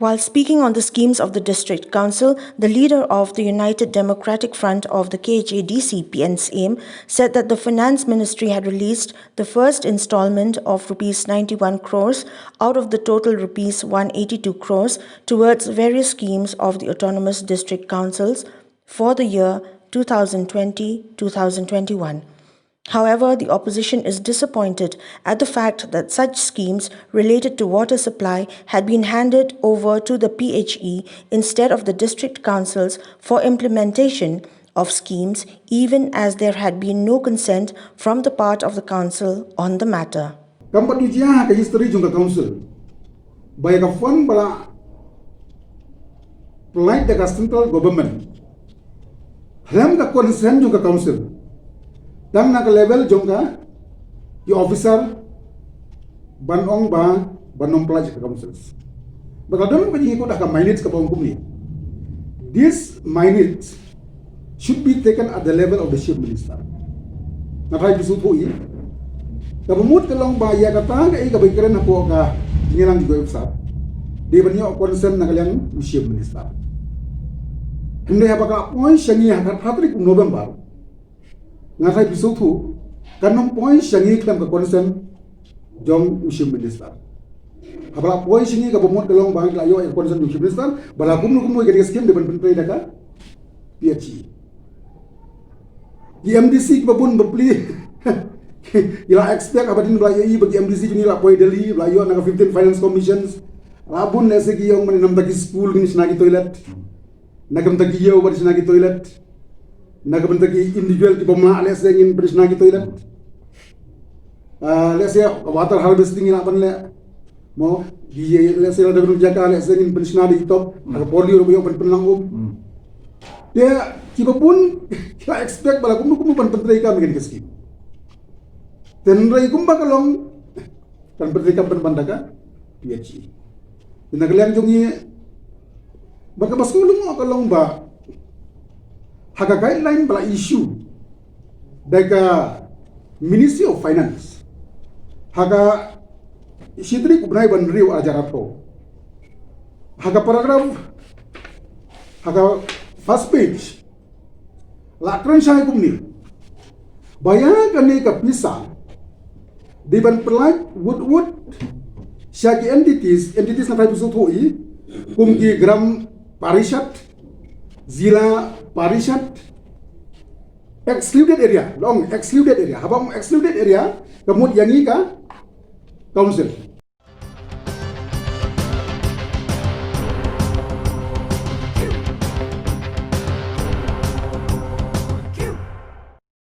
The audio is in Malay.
While speaking on the schemes of the District Council, the leader of the United Democratic Front of the KHADC, N Syiem, said that the Finance Ministry had released the first installment of Rs 91 crores out of the total Rs 182 crores towards various schemes of the Autonomous District Councils for the year 2020-2021. However, the opposition is disappointed at the fact that such schemes related to water supply had been handed over to the PHE instead of the district councils for implementation of schemes, even as there had been no consent from the part of the council on the matter. Kampat ujian ke history jungka council. Baik fund bala polite the central government. Ham ka consent jungka council. Dan nak level jongka the officer banong ba banong pelaj ke councils. Bakal dong pergi ikut dah minutes ke pangkum ni. This minutes should be taken at the level of the chief minister. Nakai bisutu i. Kabumut kelong ba ya kata ke kebikiran aku ka ngilang go officer. Dia banyak concern nak kalian chief minister. Hendak apa point syangi hatrik November. Ngakai bisutu kanong point syangi kelam ke concern jong chief minister. Apabila point syangi ke bumut kelong ba layo yang concern chief minister, bala kumnu ke skim depan penteri daka PHE. Di MDC babun beli ila expect abadin belayo i bagi MDC juni la poi Delhi belayo na 15 finance commissions rabun lese gi yong manam tagi school ni snagi toilet nagam tagi yo bari snagi toilet nagam tagi individual ti bomla lese ngin bari snagi toilet lese water harvesting ina pan le mo gi lese la dagun jaka lese ngin bari snagi top aga polio ro yo pan penlangum dia kiba pun kita expect bala kumu pan penteri ka megen keski tenrai kumba kalong pan penteri ka pan bandaka PHE dinagaliang jungi baka baskulung mo kalong ba haga guideline bala issue daga Ministry of Finance haga sidri kubnai ban riu ajarato haga paragraph haga first page lakran syai kumni bayangkan ni ka pisa di ban perlai wood syagi entities na tayo sutoi kumki gram parishat zila parishat excluded area long excluded area habang excluded area kemudian yangi ka council